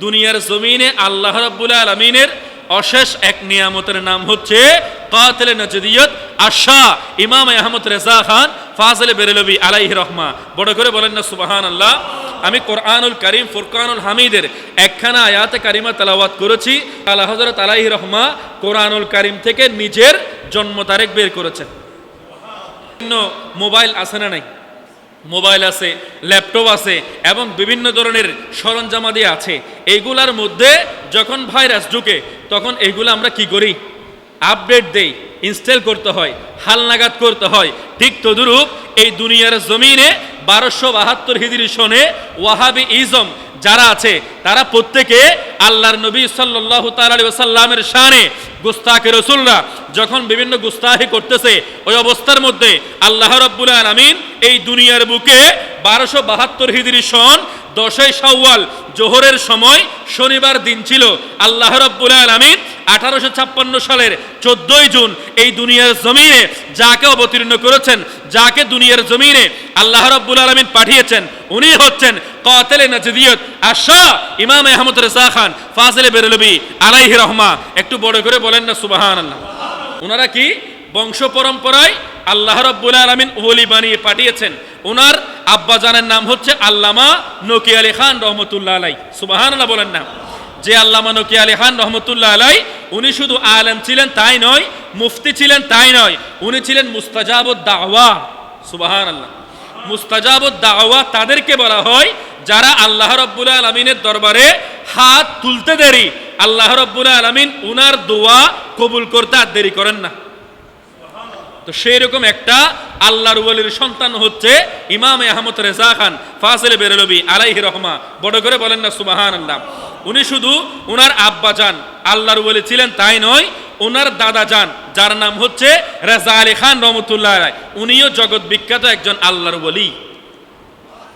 দুনিয়ার জমিনে আল্লাহ রাব্বুল আলামিনের অশেষ এক নিয়ামতের নাম হচ্ছে কাতিল নজদিয়ত আশা ইমাম আহমদ রেজা খান ফাজিল বেরেলভী আলাইহি রহমা। বড় করে বলেন না সুবহানাল্লাহ। আমি কোরআনুল কারীম ফুরকানুল হামিদের একখানা আয়াতে কারিমা তেলাওয়াত করেছি। আলা হযরত আলাইহি রহমা কোরআনুল কারীম থেকে নিজের জন্ম তারিখ বের করেছেন। মোবাইল আছে না নাই? মোবাইল আছে, ল্যাপটপ আছে এবং বিভিন্ন ধরনের সরঞ্জামাদি আছে। এইগুলার মধ্যে যখন ভাইরাস ঢুকে তখন এইগুলো আমরা কি করি? আপডেট দেই, ইনস্টল করতে হয়, হালনাগাদ করতে হয়। ঠিক তদুরূপ এই দুনিয়ার জমিনে 1272 হিজরি সনে ওয়াহাবি ইজম যারা আছে তারা প্রত্যেকে আল্লাহর নবী সাল্লাল্লাহু তাআলা আলাইহি ওয়াসাল্লামের শানে গুস্তাখি রাসূলরা যখন বিভিন্ন গুস্তাখি করতেছে ওই অবস্থার মধ্যে আল্লাহ রাব্বুল আলামিন এই দুনিয়ার বুকে 1272 হিজরি সন 10ই শাওয়াল জোহরের সময় শনিবার দিন ছিল। আল্লাহ রাব্বুল আলামিন 1856 সালের 14ই জুন এই দুনিয়ার জমিনে যাকে অবতীর্ণ করেছেন, যাকে দুনিয়ার জমিনে আল্লাহ রাব্বুল আলামিন পাঠিয়েছেন, উনি হচ্ছেন কাতিল নজদিয়ত আশা ইমাম আহমদ রেজা খান ফাজিল বেরেলভী আলাইহি রহমা। একটু বড় করে বলেন না সুবহানাল্লাহ। ওনারা কি বংশ পরম্পরায় আল্লাহ রাব্বুল আলামিন ওলি বানিয়ে পাঠিয়েছেন। ওনার আব্বাজানের নাম হচ্ছে আল্লামা নকি আলী খান রহমতুল্লাহ আলাই। সুবহানাল্লাহ বলেন না। যে আল্লামা নকি আলী খান রহমতুল্লাহ আলাই উনি শুধু আলেম ছিলেন তাই নয়, মুফতি ছিলেন তাই নয়, উনি ছিলেন মুস্তাজাবুদ দাওয়া। সুবহানাল্লাহ। মুস্তাজাবুদ দাওয়া তাদেরকে বলা হয় যারা আল্লাহ রাব্বুল আলামিনের দরবারে হাত তুলতে দেরি আল্লাহ রাব্বুল আলামিন উনার দোয়া কবুল করতে আর দেরি করেন না। তো সেই রকম একটা আল্লাহর ওলির সন্তান হচ্ছে ইমাম আহমদ রেজা খান ফাজিল বেরেলভী আলাইহি রহমা। বড় করে বলেন না সুবহানাল্লাহ। উনি শুধু উনার আব্বা জান আল্লাহর ওলি ছিলেন তাই নয়, ওনার দাদা জান যার নাম হচ্ছে রেজা আলী খান রহমতুল্লাহ আলাই, উনিও জগৎ বিখ্যাত একজন আল্লাহর ওলি।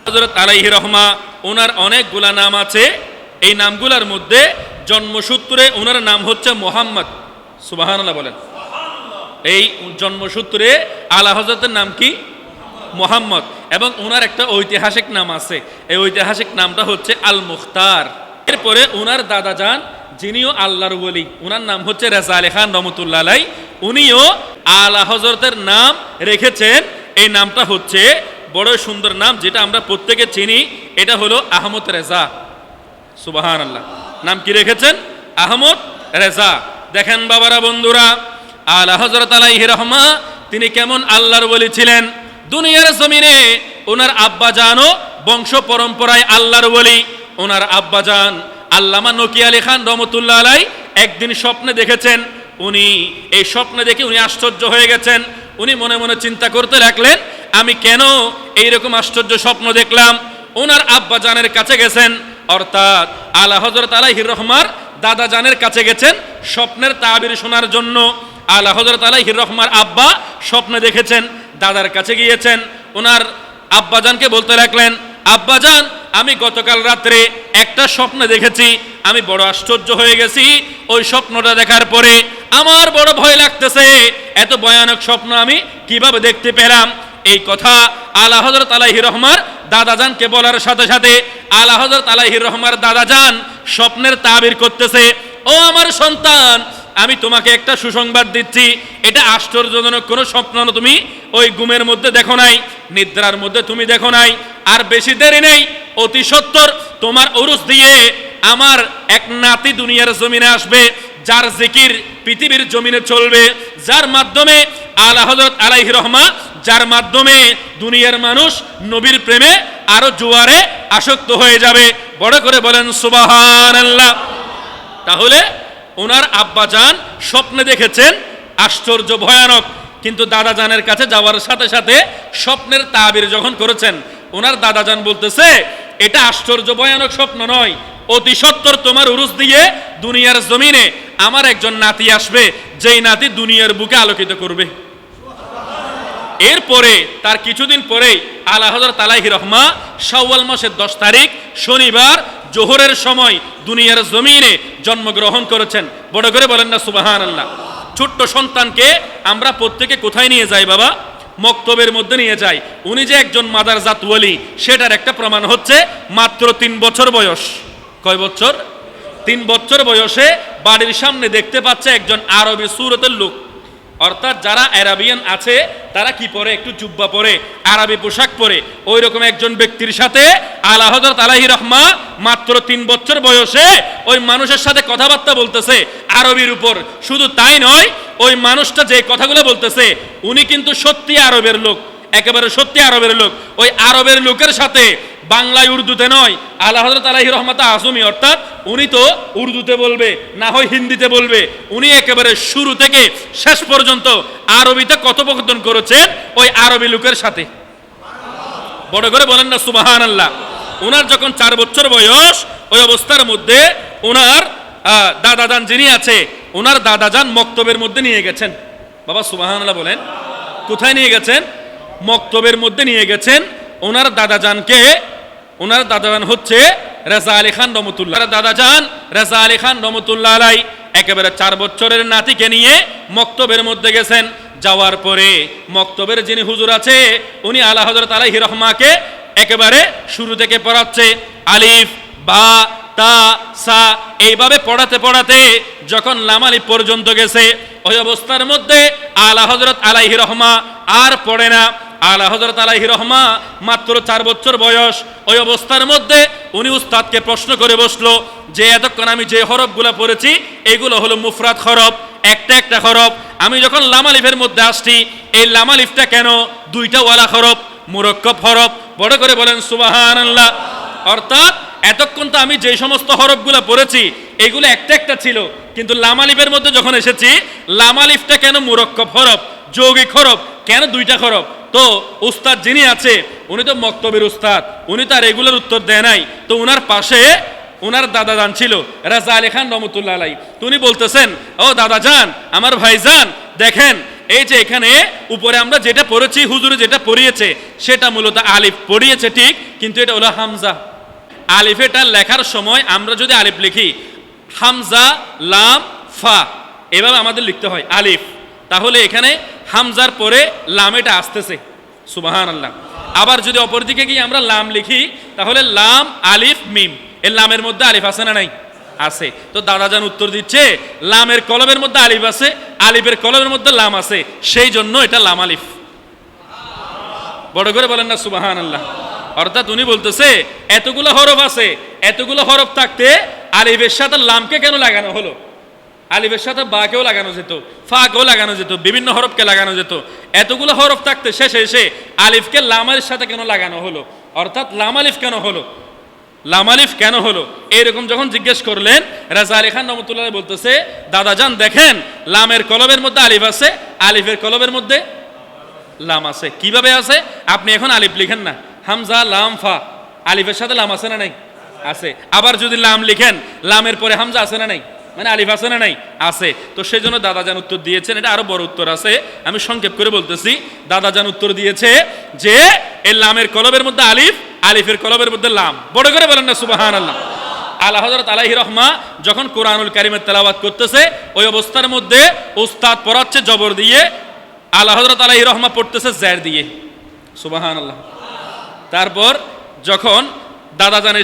হযরত আলাইহি রহমা ওনার অনেকগুলা নাম আছে। এই নামগুলোর মধ্যে জন্মসূত্রে ওনার নাম হচ্ছে মোহাম্মদ। সুবহানাল্লাহ বলেন। এই জন্মসূত্রে আলা হযরতের নাম কি? মোহাম্মদ। এবং ওনার একটা ঐতিহাসিক নাম আছে, এই ঐতিহাসিক নামটা হচ্ছে আল মুখতার। এরপরে ওনার দাদা যান যিনিও আল্লাহর ওলি, ওনার নাম হচ্ছে রেজা আলী খান রহমতুল্লাহ আলাই, উনিও আলা হযরতের নাম রেখেছেন। এই নামটা হচ্ছে বড় সুন্দর নাম, যেটা আমরা প্রত্যেকে চিনি, এটা হলো আহমদ রেজা। সুবহানাল্লাহ। নাম কি রেখেছেন? আহমদ রেজা। দেখেন বাবারা, বন্ধুরা, আলা হযরত আলাইহি রহমা তিনি কেমন আল্লাহর ওলি ছিলেন। দুনিয়ার জমিনে ওনার আব্বা জানও বংশ পরম্পরায় আল্লাহর ওলি। ওনার আব্বা জান আল্লামা নকি আলী খান রহমতুল্লাহ আলাই একদিন স্বপ্নে দেখেছেন। উনি এই স্বপ্নে দেখে উনি আশ্চর্য হয়ে গেছেন। উনি মনে মনে চিন্তা করতে লাগলেন, আমি কেন এইরকম আশ্চর্য স্বপ্ন দেখলাম। ওনার আব্বা জানের কাছে গেছেন, অর্থাৎ আলা হযরত আলাইহির রহমার দাদা জানের কাছে গেছেন স্বপ্নের তাবির শোনার জন্য। আলা হযরত আলাইহির রহমার আব্বা স্বপ্নে দেখেছেন, দাদার কাছে গিয়েছেন। ওনার আব্বাজানকে বলতে লাগলেন, আব্বাজান আমি গতকাল রাত্রে একটা স্বপ্ন দেখেছি, আমি বড় আশ্চর্য হয়ে গেছি। ওই স্বপ্নটা দেখার পরে আমার বড় ভয় লাগতেছে, এত ভয়ানক স্বপ্ন আমি কিভাবে দেখতে পেলাম। এই কথা আলা হযরত আলাইহির রহমার দাদাজানকে বলার সাথে সাথে আলা হযরত আলাইহির রহমার দাদাজান স্বপ্নের তাবির করতেছে, ও আমার সন্তান, আমি তোমাকে একটা সুসংবাদ দিচ্ছি, এটা আশ্চর্যজনক কোনো স্বপ্ন তুমি ওই ঘুমের মধ্যে দেখো নাই, নিদ্রার মধ্যে তুমি দেখো নাই। আর বেশি দেরি নেই, অতি সত্বর তোমার উরুস দিয়ে আমার এক নাতি দুনিয়ার জমিনে আসবে, যার জিকির পৃথিবীর জমিনে চলবে, যার মাধ্যমে আলা হযরত আলাইহি রহমা, যার মাধ্যমে দুনিয়ার মানুষ নবীর প্রেমে আরো জোয়ারে আসক্ত হয়ে যাবে। বড় করে বলেন সুবহানাল্লাহ। তাহলে ওনার আব্বা জান স্বপ্নে দেখেছেন আশ্চর্য ভয়ানক, কিন্তু দাদা জানের কাছে যাওয়ার সাথে সাথে স্বপ্নের তাবির যখন করেছেন, ওনার দাদা জান বলতেছে, এটা আশ্চর্য ভয়ানক স্বপ্ন নয়, অতি সত্বর তোমার উরুস দিয়ে দুনিয়ার জমিনে আমার একজন নাতি আসবে, যেই নাতি দুনিয়ার বুকে আলোকিত করবে। এরপরে তার কিছুদিন পরেই আলা হযরত আলাইহি রহমা শাওয়াল মাসের 10 তারিখ শনিবার জোহরের সময় দুনিয়ার জমিনে জন্মগ্রহণ করেছেন। বড় করে বলেন না সুবহানাল্লাহ। ছোট্ট সন্তানকে আমরা প্রত্যেকে কোথায় নিয়ে যাই বাবা? মক্তবের মধ্যে নিয়ে যাই। উনি যে একজন মাদারজাত ওলি সেটার একটা প্রমাণ হচ্ছে মাত্র 3 বছর বয়স। কয় বছর? 3 বছর বয়সে বাড়ির সামনে দেখতে পাচ্ছে একজন আরবি সুরতের লোক, অর্থাৎ যারা আরাবিয়ান আছে তারা কি পরে, একটু জুব্বা পরে, আরবি পোশাক পরে, ওই রকম একজন ব্যক্তির সাথে আলা হযরত আলাইহি রহমা মাত্র 3 বছর বয়সে ওই মানুষের সাথে কথাবার্তা বলতেছে আরবির উপর। শুধু তাই নয়, ওই মানুষটা যে কথাগুলো বলতেছে উনি কিন্তু সত্যি আরবের লোক, একেবারে সত্যি আরবের লোক। ওই আরবের লোকের সাথে বাংলায় উর্দুতে নয়, আলা হযরত আলাইহি রহমাতা আসমি, অর্থাৎ উনি তো উর্দুতে বলবে, না হয় হিন্দিতে বলবে, উনি একেবারে শুরু থেকে শেষ পর্যন্ত আরবিতে কথোপকথন করেছেন ওই আরবি লোকের সাথে। বড় করে বলেন না সুবহানাল্লাহ। ওনার যখন 4 বছর বয়স, ওই অবস্থার মধ্যে ওনার দাদাজান যিনি আছে, ওনার দাদাজান মক্তবের মধ্যে নিয়ে গেছেন। বাবা সুবহানাল্লাহ বলেন। কোথায় নিয়ে গেছেন? মক্তবের মধ্যে নিয়ে গেছেন ওনার দাদাজানকে। ওনার দাদাজান হচ্ছে রেজা আলী খান রহমতুল্লাহ। দাদাজান রেজা আলী খান রহমতুল্লাহ আলাই একেবারে 4 বছরের নাতিকে নিয়ে মক্তবের মধ্যে গেছেন। যাওয়ার পরে মক্তবের যিনি হুজুর আছে উনি আলা হযরত আলাইহি রহমাকে একেবারে শুরু থেকে পড়াচ্ছে, আলিফ বা তা সা এইভাবে পড়াতে পড়াতে যখন লাম আলিফ পর্যন্ত গেছে, ওই অবস্থার মধ্যে আলা হযরত আলাইহি রহমা আর পড়ে না। আলা হযরত আলাইহি রহমা মাত্র 4 বছর বয়স। ওই অবস্থার মধ্যে উনি উস্তাদকে প্রশ্ন করে বসলো যে এতক্ষণ আমি যে হরফগুলো পড়েছি এগুলো হলো মুফরাদ হরফ, একটা একটা হরফ। আমি যখন লাম আলিফের মধ্যে আসছি, এই লাম আলিফটা কেন 2টা ওয়ালা হরফ, মুরাক্কাব হরফ? বড় করে বলেন সুবহানাল্লাহ। অর্থাৎ এতক্ষণ তো আমি যে সমস্ত হরফগুলো পড়েছি এগুলো একটা একটা ছিল, কিন্তু লাম আলিফের মধ্যে যখন এসেছি লাম আলিফটা কেন মুরাক্কাব হরফ, যৌগিক হরফ, কেন 2টা হরফ? তো উস্তাদ যিনি আছে উনি তো মক্তবের উস্তাদ, উনি তার এগুলোর উত্তর দেয় নাই। তো উনার পাশে উনার দাদাজান ছিল রেজা আলী খান রহমতুল্লাহ আলাই। তো উনি বলতেছেন, ও দাদাজান, আমার ভাইজান, দেখেন এই যে এখানে উপরে আমরা যেটা পড়েছি, হুজুরে যেটা পড়িয়েছে সেটা মূলত আলিফ পড়িয়েছে ঠিক, কিন্তু এটা হলো হামজা। আলিফ এটা লেখার সময় আমরা যদি আলিফ লিখি, হামজা লাম ফা এভাবে আমাদের লিখতে হয় আলিফ, তাহলে এখানে হামজার পরে লাম এটা আসতেছে। সুবহানাল্লাহ। আবার যদি অপর দিকে গিয়ে আমরা লাম লিখি, তাহলে লাম আলিফ মিম, এই লামের মধ্যে আলিফ আছে না নাই? আছে। তো দাদাজান উত্তর দিচ্ছে লামের কলমের মধ্যে আলিফ আছে, আলিফের কলমের মধ্যে লাম আছে, সেই জন্য এটা লাম আলিফ। বড় করে বলেন না সুবহানাল্লাহ। অর্থাৎ উনি বলতেছে এতগুলো হরফ আছে, এতগুলো হরফ থাকতে আলিফের সাথে লামকে কেন লাগানো হলো? আলিফের সাথে বাকেও লাগানো যেত, ফাকেও লাগানো যেত, বিভিন্ন হরফকে লাগানো যেত। এতগুলো হরফ থাকতে শেষে এসে আলিফকে লামের সাথে কেন লাগানো হলো? অর্থাৎ লাম আলিফ কেন হলো, লাম আলিফ কেন হলো? এইরকম যখন জিজ্ঞেস করলেন, রেজা আলী খান রহমতুল্লাহ বলতেছে, দাদাজান দেখেন লামের কলমের মধ্যে আলিফ আছে, আলিফের কলমের মধ্যে লাম আছে। কিভাবে আছে? আপনি এখন আলিফ লিখেন না, হামজা লাম ফা, আলিফের সাথে লাম আছে না নাই? আছে। আবার যদি লাম লিখেন, লামের পরে হামজা আছে না নাই, মানে আলিফ আছে না নাই? আছে। তো সেই জন্য দাদাজান উত্তর দিয়েছেন, এটা আরো বড় উত্তর আছে, আমি সংক্ষেপ করে বলতেছি। দাদাজান উত্তর দিয়েছে যে এই লামের কলবের মধ্যে আলিফ, আলিফের কলবের মধ্যে লাম। বড় করে বলেন না সুবহানাল্লাহ। আলা হযরত আলাইহি রহমা যখন কোরআনুল কারীমের তেলাওয়াত করতেছে, ওই অবস্থার মধ্যে উস্তাদ পড়াচ্ছে জবর দিয়ে, আলা হযরত আলাইহি রহমা পড়তেছে জের দিয়ে। সুবহানাল্লাহ। তারপর যখন দাদাজান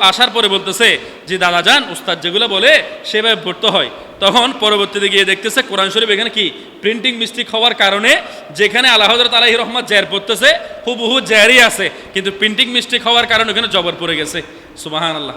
আসার পরে বলতেছে যে দাদাজান উস্তাদ যেগুলো বলে সেভাবে পড়তে হয়। তখন পরবর্তীতে গিয়ে দেখতেছে কোরআন শরীফ এখানে কি প্রিন্টিং মিস্টেক হওয়ার কারণে যেখানে আলা হযরত আলাইহি রহমা জের পড়তেছে হুবহু জেরই আছে, কিন্তু প্রিন্টিং মিস্টেক হওয়ার কারণে ওখানে জবর পড়ে গেছে। সুবহানাল্লাহ।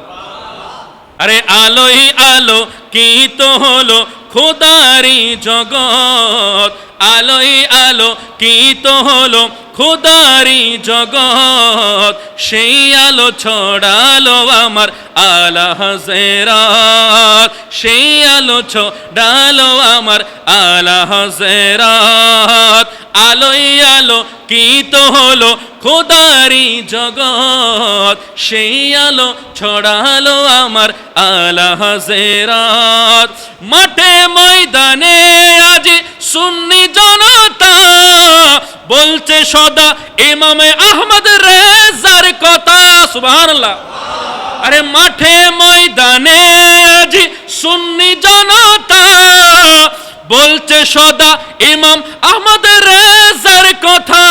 আরে আলোই আলো কি তো হলো খোদারি জগৎ, আলোই আলো কি তো হলো খোদারি জগৎ, সেই আলো ছড়ালো আমার আলা হযরত, সেই আলো ছড়ালো আমার আলা হযরত, আলোই আলো কি তো হলো খোদারি জগৎ, সেই আলো ছড়ালো আমার আলা হযরত। মাঠে ময়দানে আজ সুন্নি জনতা বলছে সদা ইমামে আহমদ রেজার কথা। সুবহানাল্লাহ। আরে মাঠে ময়দানে আজ সুন্নি জনতা বলছে সদা ইমাম আহমদ রেজার কথা,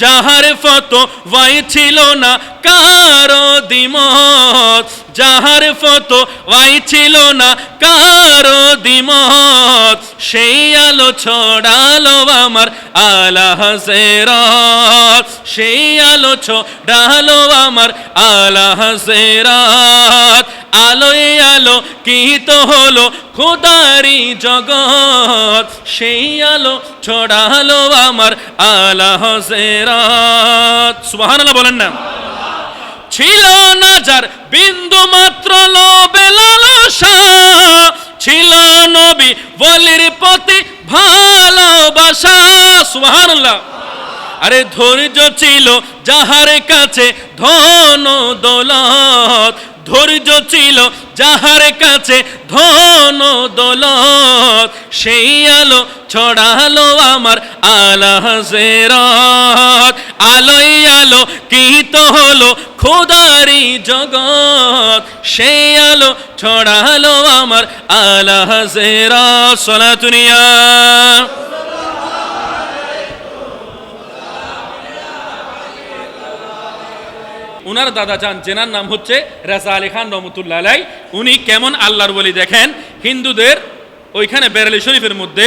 যাহার ফতোয়ায় ছিল না কারো দ্বিমত, যাহার ফটো ওয়াই ছিল না কারো দ্বিমত, সেই আলো ছড়ালো আমার আলা হযরত, সেই আলো ছড়ালো আমার আলা হযরত। আলোয় আলো কি তো হলো খোদারি জগৎ, সেই আলো ছড়ালো আমার আলা হযরত। সুবহানাল্লাহ বলেন না। ছিল না যার বিন্দু মাত্র লোভে লালসা, ছিল নবী ওলির প্রতি ভালোবাসা। সুবহানাল্লাহ। আরে ধৈর্য ছিল যাহার কাছে ধন দৌলত, ধৈর্য ছিল যাহার কাছে ধন দৌলত, সেই আলো ছড়ালো আমার আলা হযরত। আলোয় আলো কি তো হলো খোদারি জগৎ, সেই আলো ছড়ালো আমার আলা হযরত। সালাতুনিয়া উনার দাদা যান, যেনার নাম হচ্ছে রাজা আলী খান রহমতুল্লাহ আলাই। উনি কেমন আল্লাহর ওলি দেখেন, হিন্দুদের ওইখানে বেরেলি শরীফের মধ্যে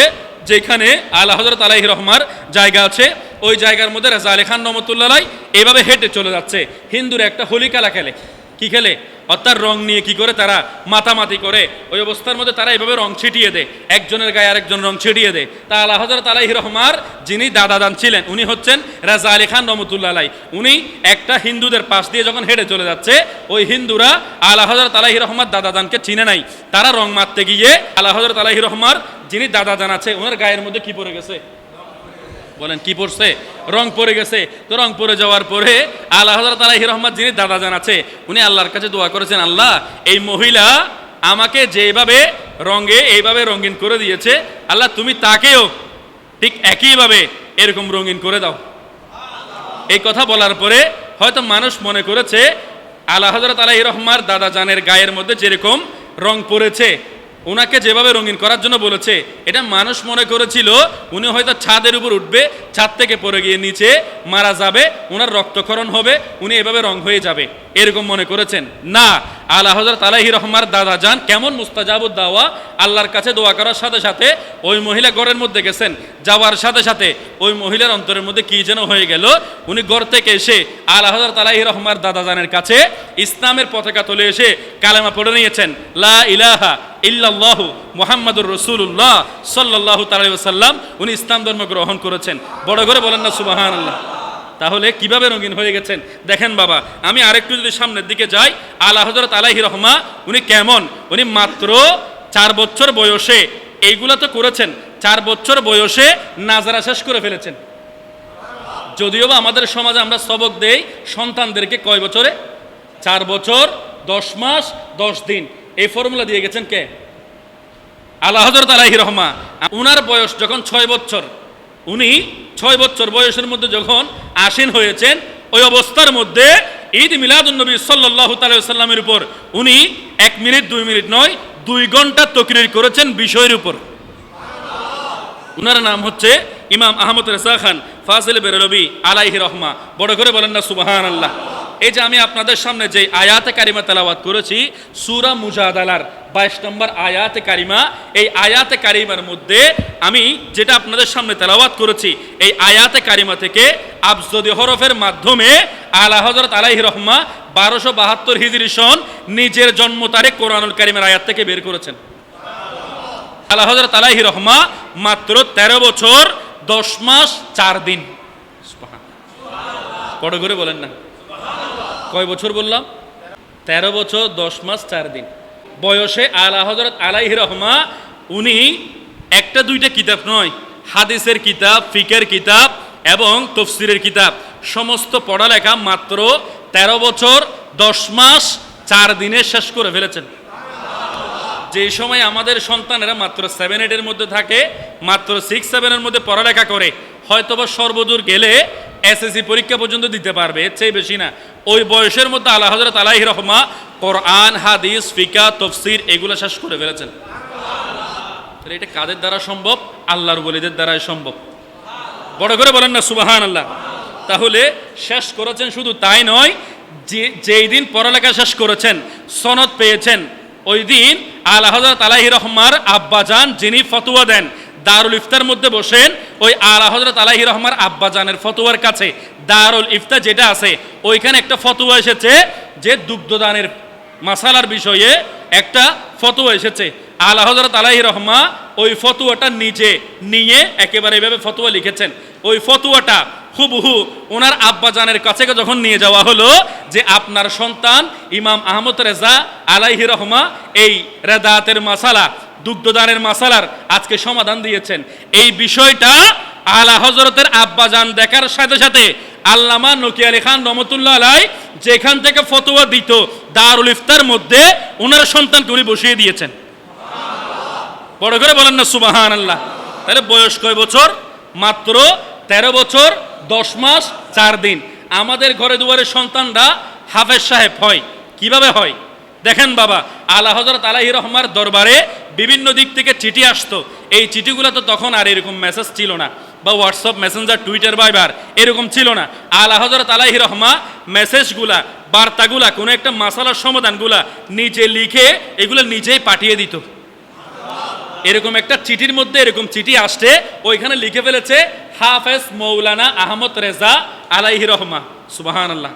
যেখানে আলা হযরত আলাইহির রহমার জায়গা আছে, ওই জায়গার মধ্যে রাজা আলী খান রহমতুল্লাহ আলাই এভাবে হেঁটে চলে যাচ্ছে। হিন্দুরা একটা হোলি খেলা খেলে, কি খেলে? অর্থাৎ রং নিয়ে কি করে তারা মাতামাতি করে, ওই অবস্থার মধ্যে তারা এইভাবে রং ছিটিয়ে দেয়, একজনের গায়ে আরেকজন রং ছিটিয়ে দেয়। তা আলা হযরত আলাইহির রহমার যিনি দাদাদান ছিলেন, উনি হচ্ছেন রাজা আলী খান রহমতুল্লাহ আলাই। উনি একটা হিন্দুদের পাশ দিয়ে যখন হেঁটে চলে যাচ্ছে, ওই হিন্দুরা আলা হযরত আলাইহির রহমার দাদাদানকে চিনে নাই। তারা রং মারতে গিয়ে আলা হযরত আলাইহির রহমার যিনি দাদাদান আছে, ওনার গায়ের মধ্যে কি পড়ে গেছে? বলেন কি পড়ছে? রং পড়ে গেছে। তো রং পড়ে যাওয়ার পরে আলা হযরত আলাইহির রহমান যিনি দাদাজান আছে, উনি আল্লাহর কাছে দোয়া করেছেন, আল্লাহ এই মহিলা আমাকে যেভাবে রঙে এইভাবে রঙিন করে দিয়েছে, আল্লাহ তুমি তাকেও ঠিক একইভাবে এরকম রঙিন করে দাও। এই কথা বলার পরে হয়তো মানুষ মনে করেছে আলা হযরত আলাইহির রহমার দাদাজানের গায়ের মধ্যে যেরকম রং পড়েছে, ওনাকে যেভাবে রঙিন করার জন্য বলেছে, এটা মানুষ মনে করেছিল উনি হয়তো ছাদের উপর উঠবে, ছাদ থেকে পড়ে গিয়ে নিচে মারা যাবে, ওনার রক্তক্ষরণ হবে, উনি এভাবে রং হয়ে যাবে, এরকম মনে করেছেন। না, আলা হযরত আলাইহির রহমার দাদা যান কেমন মুস্তাজাবুদ দাওয়া, আল্লাহর কাছে দোয়া করার সাথে সাথে ওই মহিলা ঘরের মধ্যে গেছেন, যাওয়ার সাথে সাথে ওই মহিলার অন্তরের মধ্যে কি যেন হয়ে গেল, উনি ঘর থেকে এসে আলা হযরত আলাইহির রহমার দাদা জানের কাছে ইসলামের পতাকা তুলে এসে কালেমা পড়ে নিয়েছেন, লা ইলাহা ইল্লাল্লাহু মুহাম্মাদুর রাসূলুল্লাহ সাল্লাল্লাহু তাআলা ওয়াসাল্লাম। উনি ইসলাম ধর্ম গ্রহণ করেছেন। বড় করে বলেন না সুবহানাল্লাহ। তাহলে কিভাবে রঙিন হয়ে গেছেন দেখেন বাবা। আমি আরেকটু যদি সামনের দিকে যাই, আলা হযরত আলাইহির রহমা উনি কেমন, উনি মাত্র 4 বছর বয়সে এইগুলা তো করেছেন, 4 বছর বয়সে নাজারা শেষ করে ফেলেছেন। যদিও বা আমাদের সমাজে আমরা সবক দেই সন্তানদেরকে কয় বছরে? 4 বছর 10 মাস 10 দিন। এই ফর্মুলা দিয়ে গেছেন কে? আলা হযরত আলাইহির রহমা। উনার বয়স যখন 6 বছর, উনি 6 বছর বয়সের মধ্যে যখন আসীন হয়েছেন, ওই অবস্থার মধ্যে ঈদ মিলাদুন নবী সাল্লাল্লাহু তাআলা সাল্লামের উপর উনি 1 মিনিট 2 মিনিট নয় 2 ঘন্টা তাকরীর করেছেন বিষয়ের উপর। উনার নাম হচ্ছে ইমাম আহমদ রেজা খান ফাজিল বেরলভী আলাইহি রহমা। বড় করে বলেন না সুবহানাল্লাহ। এই যে আমি আপনাদের সামনে যে আয়াতে কারিমা তেলাওয়াত করেছি, সূরা মুজাদালার 22 নম্বর আয়াতে কারিমা, এই আয়াতে কারিমার মধ্যে আমি যেটা আপনাদের সামনে তেলাওয়াত করেছি, এই আয়াতে কারিমা থেকে আবজদি হরফের মাধ্যমে আলা হযরত আলাইহি রহমা 1272 হিজরি সন নিজের জন্ম তারিখ কোরআনুল কারিমের আয়াত থেকে বের করেছেন। আলা হযরত আলাইহি রহমা মাত্র 13 বছর 10 মাস 4 দিন। বড় করে বলেন না। কয় বছর বললাম? 13 বছর 10 মাস 4 দিন বয়সে আলা হযরত আলাইহি রহমা উনি একটা দুইটা কিতাব নয়, হাদিসের কিতাব, ফিকের কিতাব এবং তাফসীরের কিতাব সমস্ত পড়ালেখা মাত্র 13 বছর 10 মাস 4 দিনে শেষ করে ফেলেছেন। যে সময় আমাদের সন্তানেরা মাত্র 7-8 এর মধ্যে থাকে, মাত্র 6-7 এর মধ্যে পড়ালেখা করে, হয়তোবা সর্বদূর গেলে এসএসসি পরীক্ষা পর্যন্ত দিতে পারবে, এর চেয়ে বেশি না। ওই বয়সের মধ্যে আলা হযরত আলাইহি রহমা কোরআন, হাদিস, ফিকা, তাফসীর এগুলো শেষ করে ফেলেছেন। এটা কাদের দ্বারা সম্ভব? আল্লাহর ওলিদের দ্বারাই সম্ভব। বড় করে বলেন না সুবহানাল্লাহ। তাহলে শেষ করেছেন, শুধু তাই নয়, যেই দিন পড়ালেখা শেষ করেছেন, সনদ পেয়েছেন, ওই দিন আলা হযরত আলাইহির রহমার আব্বাজান যিনি ফতোয়া দেন, দারুল ইফতার মধ্যে বসেন, ওই আলা হযরত আলাইহির রহমার আব্বাজানের ফতোয়ার কাছে দারুল ইফতা যেটা আছে, ওইখানে একটা ফতোয়া এসেছে যে দুগ্ধদানের মাসালার বিষয়ে একটা ফতোয়া এসেছে। আলা হযরত আলাইহির রহমা ওই ফতোয়াটা নিচে নিয়ে একেবারে এভাবে ফতোয়া লিখেছেন। ওই ফতোয়াটা হুবহু ওনার আব্বাজানের কাছে যখন নিয়ে যাওয়া হলো যে আপনার সন্তান ইমাম আহমদ রেজা আলাইহি রহমা এই রেদাতের মাসালা, দুগ্ধদানের মাসালার আজকে সমাধান দিয়েছেন, এই বিষয়টা আলা হযরতের আব্বাজান দেখার সাথে সাথে আল্লামা নকি আলী খান রহমতুল্লাহ আলাই যেখান থেকে ফতোয়া দিত দারুল ইফতার মধ্যে ওনার সন্তানকে উনি বসিয়ে দিয়েছেন। বড় করে বলেন না সুবহানাল্লাহ। তাহলে বয়স কয় বছর? মাত্র 13 বছর 10 মাস 4 দিন। আমাদের ঘরে দুয়ারে সন্তানরা হাফেজ সাহেব হয়। কিভাবে হয় দেখেন বাবা, আলা হযরত আলাইহির রহমার দরবারে বিভিন্ন দিক থেকে চিঠি আসতো। এই চিঠিগুলো তো তখন আর এরকম মেসেজ ছিল না, বা হোয়াটসঅ্যাপ, মেসেঞ্জার, টুইটার, ভাইবার এরকম ছিল না। আলা হযরত আলাইহির রহমা মেসেজগুলা, বার্তাগুলা, কোনো একটা মাসালার সমাধানগুলা নিচে লিখে এগুলো নিজেই পাঠিয়ে দিত। এরকম একটা চিঠির মধ্যে এরকম চিঠি আসছে, ওইখানে লিখে ফেলেছে হাফেজ মৌলানা আহমদ রেজা আলাইহি রহমা। সুবহানাল্লাহ।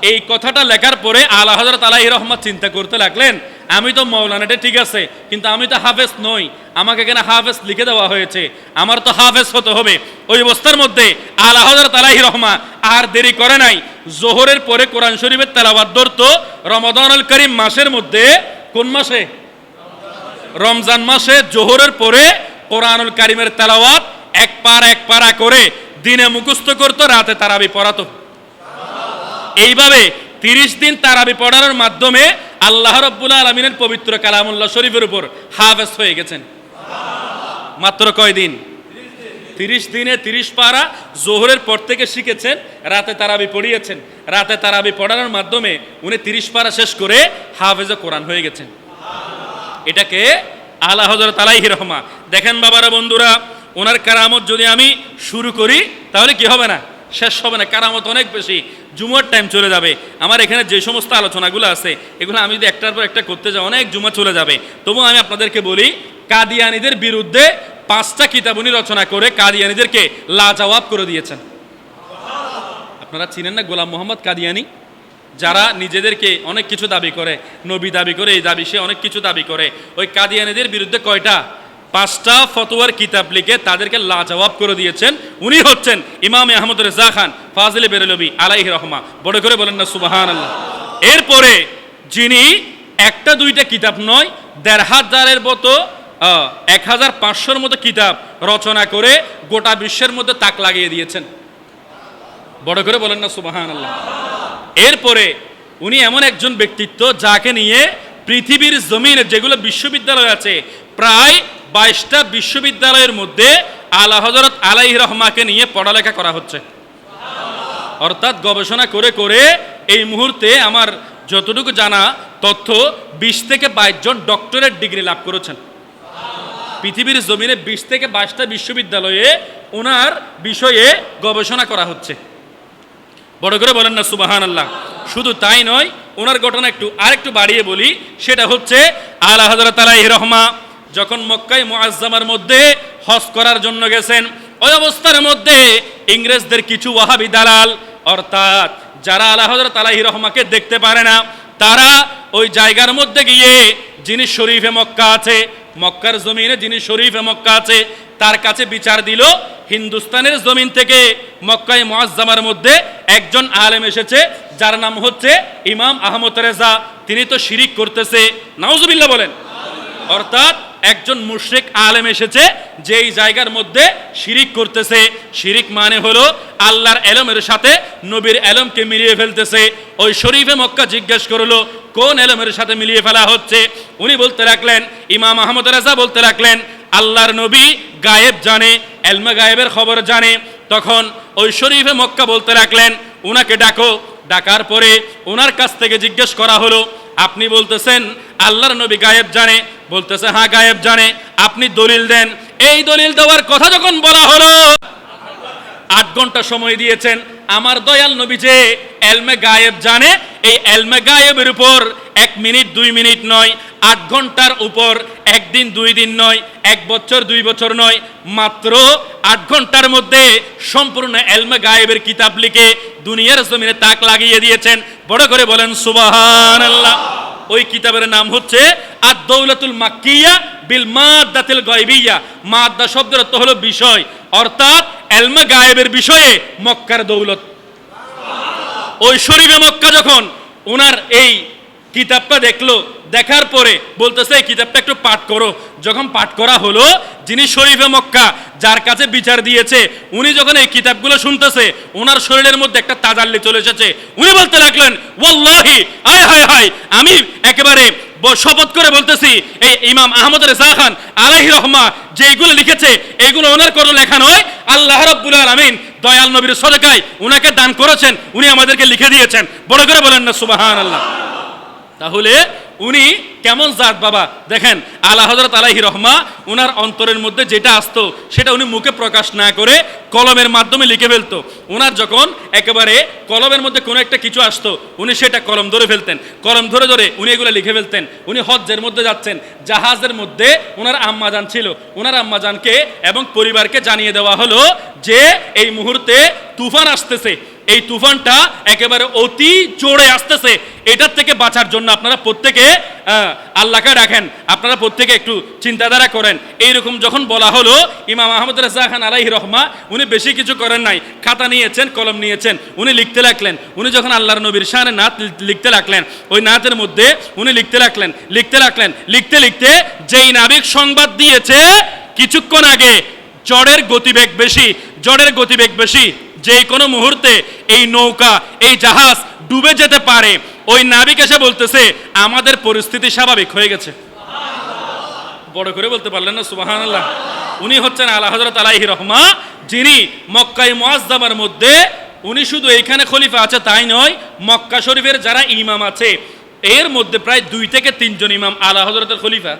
এই কথাটা লেখার পরে আলা হযরত আলাইহি রহমা চিন্তা করতে লাগলেন, আমি তো মৌলানাটা ঠিক আছে, কিন্তু আমি তো হাফেজ নই, আমাকে এখানে হাফেজ লিখে দেওয়া হয়েছে, আমার তো হাফেজ হতে হবে। ওই অবস্থার মধ্যে আলা হযরত আলাইহি রহমা আর দেরি করে নাই, জোহরের পরে কোরআন শরীফের তেলাওয়াত ধরতো। রমাদানুল করিম মাসের মধ্যে, কোন মাসে? রমজান মাসে জোহরের পরে কোরআনুল কারীমের তেলাওয়াত এক পারা করে দিনে মুখস্থ করতো, রাতে তারাবি পড়াতো। এইভাবে 30 দিন তারাবি পড়ানোর মাধ্যমে আল্লাহ রাব্বুল আলামিনের পবিত্র কালামুল্লাহ শরীফের উপর হাফেজ হয়ে গেছেন। মাত্র কয় দিন? 30 দিনে 30 পারা জোহরের পর থেকে শিখেছেন, রাতে তারাবি পড়িয়েছেন। রাতে তারাবি পড়ানোর মাধ্যমে উনি 30 পারা শেষ করে হাফেজে কোরআন হয়ে গেছেন। এটাকে আলা হযরত আলাইহি রহমা। দেখেন বাবারা, বন্ধুরা, ওনার কারামত যদি আমি শুরু করি তাহলে কি হবে না, শেষ হবে না। কারামত অনেক বেশি, জুমার টাইম চলে যাবে। আমার এখানে যে সমস্ত আলোচনাগুলো আছে এগুলো আমি যদি একটার পর একটা করতে যাই অনেক জুমা চলে যাবে। তবু আমি আপনাদেরকে বলি, কাদিয়ানীদের বিরুদ্ধে 5টা কিতাব উনি রচনা করে কাদিয়ানীদেরকে লাজবাব করে দিয়েছেন। আপনারা চিনেন না গোলাম মোহাম্মদ কাদিয়ানী? যারা নিজেদেরকে অনেক কিছু দাবি করে, নবী দাবি করে, এই দাবি সে অনেক কিছু দাবি করে, ওই কাদিয়ানীদের বিরুদ্ধে কয়টা? 5টা ফতোয়ার কিতাব লিখে তাদেরকে লাজবাব করে দিয়েছেন। উনি হচ্ছেন ইমাম আহমদ রেজা খান ফাজিলে বেরেলভী আলাইহি রহমা। বড় করে বলেন না সুবহানাল্লাহ। এরপরে যিনি একটা দুইটা কিতাব নয়, 1,500-এর মতো 1,500-র মতো কিতাব রচনা করে গোটা বিশ্বের মধ্যে তাক লাগিয়ে দিয়েছেন। বড় করে বলেন না সুবহানাল্লাহ। এরপরে উনি এমন একজন ব্যক্তিত্ব যাকে নিয়ে পৃথিবীর জমিনে যেগুলো বিশ্ববিদ্যালয় আছে, প্রায় 22টা বিশ্ববিদ্যালয়ের মধ্যে আলা হযরত আলাইহি রহমাকে নিয়ে পড়ালেখা করা হচ্ছে। অর্থাৎ গবেষণা করে করে এই মুহূর্তে আমার যতটুকু জানা তথ্য 20 থেকে 22 জন ডক্টরেট ডিগ্রি লাভ করেছেন। পৃথিবীর জমিনে 20 থেকে 22টা বিশ্ববিদ্যালয়ে ওনার বিষয়ে গবেষণা করা হচ্ছে। বড় করে বলেন না সুবহানাল্লাহ। শুধু তাই নয়, ওনার ঘটনা আরেকটু বাড়িয়ে বলি, সেটা হচ্ছে আলা হযরত আলাইহি রহমা যখন মক্কায় মুআজ্জামার মধ্যে হজ করার জন্য গেছেন, ওই অবস্থার মধ্যে ইংরেজদের কিছু ওয়াহাবি দালাল, অর্থাৎ যারা আলা হযরত আলাইহি রহমাকে দেখতে পারে না, তারা ওই জায়গার মধ্যে গিয়ে যিনি শরীফে মক্কা আছে, মক্কার জমিনে যিনি শরীফে মক্কা আছে, তার কাছে বিচার দিল। হিন্দুস্তানের জমিন থেকে মক্কায় মুআজ্জামার মধ্যে একজন আলেম এসেছে যার নাম হচ্ছে ইমাম আহমদ রেজা। তিনি তো শিরিক করতেছে, নাউজুবিল্লাহ বলেন। অর্থাৎ একজন মুশরিক আলেম এসেছে যেই জায়গার মধ্যে শিরিক করতেছে। শিরিক মানে হলো আল্লাহর এলমের সাথে নবীর এলমকে মিলিয়ে ফেলতেছে। ওই শরীফে মক্কা জিজ্ঞেস করলো কোন এলমের সাথে মিলিয়ে ফেলা হচ্ছে। উনি বলতে লাগলেন, ইমাম আহমদ রেজা বলতে লাগলেন, আল্লাহর নবী গায়েব জানে, এলমে গায়েবের খবর জানে। তখন ওই শরীফে মক্কা বলতে লাগলেন, উনাকে ডাকো। ডাকার পরে ওনার কাছ থেকে জিজ্ঞেস করা হলো, আপনি বলতেছেন আল্লাহর নবী গায়েব জানে? বলতেছে হ্যাঁ গায়েব জানে। আপনি দলিল দেন। এই দলিল দেওয়ার কথা যখন বলা হলো, 8 ঘন্টা সময় দিয়েছেন। আমার দয়াল নবী যে এলমে গায়েব জানে, এই এলমে গায়েবের উপর 1 মিনিট 2 মিনিট নয়, 8 ঘন্টার উপর 1 দিন 2 দিন নয়, 1 বছর 2 বছর নয়, মাত্র 8 ঘন্টার মধ্যে সম্পূর্ণ এলমে গায়েবের কিতাব লিখে দুনিয়ার জমিনে তাক লাগিয়ে দিয়েছেন। বড় করে বলেন সুবহানাল্লাহ। ওই কিতাবের নাম হচ্ছে আদ-দাওলাতুল মাক্কিয়া বিল মাদ্দাতিল গায়বিয়া। মাদ্দা শব্দের অর্থ হলো বিষয়, অর্থাৎ এলমে গায়েবের বিষয়ে মক্কার দৌলত। ওই শরীফে মক্কা যখন ওনার এই কিতাবটা দেখলো, দেখার পরে বলতেছে এই কিতাবটা একটু পাঠ করো। যখন পাঠ করা হলো, যিনি শরীফে মক্কা, যার কাছে বিচার দিয়েছে, উনি যখন এই কিতাবগুলো শুনতেছে, ওনার শরীরের মধ্যে একটা তাজাল্লি চলে এসেছে। উনি বলতে লাগলেন, ওয়াল্লাহি, আয় হায় হায়, আমি একেবারে শপথ করে বলতেছি, এই ইমাম আহমদ রেজা খান আলাইহি রহমা যেগুলো লিখেছে, এগুলো ওনার কোনো লেখা নয়, আল্লাহ রাব্বুল আলামিন দয়াল নবীর সদকায় উনাকে দান করেছেন, উনি আমাদেরকে লিখে দিয়েছেন। বড় করে বলেন না সুবহানাল্লাহ। তাহলে উনি কেমন জাত বাবা দেখেন, আলা হযরত আলাইহি রহমা উনার অন্তরের মধ্যে যেটা আসতো সেটা উনি মুখে প্রকাশ না করে কলমের মাধ্যমে লিখে ফেলতো। উনার যখন একেবারে কলমের মধ্যে কোনো একটা কিছু আসতো, উনি সেটা কলম ধরে ফেলতেন, কলম ধরে ধরে উনি এগুলো লিখে ফেলতেন। উনি হজ্জের মধ্যে যাচ্ছেন, জাহাজের মধ্যে ওনার আম্মাজান ছিল, ওনার আম্মাজানকে এবং পরিবারকে জানিয়ে দেওয়া হলো যে এই মুহূর্তে তুফান আসতেছে, এই তুফানটা একেবারে অতি জোরে আসতেছে, এটার থেকে বাঁচার জন্য আপনারা প্রত্যেকে আল্লাহকে ডাকেন, আপনারা প্রত্যেকে একটু চিন্তাধারা করেন। এইরকম যখন বলা হলো, ইমাম আহমদ রেজা খান আলাইহি রহমা উনি বেশি কিছু করেন নাই, খাতা নিয়েছেন, কলম নিয়েছেন, উনি লিখতে লাগলেন। উনি যখন আল্লাহর নবীর শানে নাত লিখতে লাগলেন, ওই নাতের মধ্যে উনি লিখতে লাগলেন, লিখতে লিখতে যেই নাবিক সংবাদ দিয়েছে কিছুক্ষণ আগে, ঝড়ের গতিবেগ বেশি, যে কোনো মুহূর্তে এই নৌকা, এই জাহাজ ডুবে যেতে পারে, ওই নাবিক এসে বলতেছে আমাদের পরিস্থিতি স্বাভাবিক হয়ে গেছে। বড় করে বলতে পারলেন না সুবহানাল্লাহ। উনি হচ্ছেন আলা হযরত আলাইহি রহমা, যিনি মক্কায় মুআজ্জামার মধ্যে, উনি শুধু এইখানে খলিফা আছে তাই নয়, মক্কা শরীফের যারা ইমাম আছে এর মধ্যে প্রায় 2 থেকে 3 জন ইমাম আলা হযরতের খলিফা,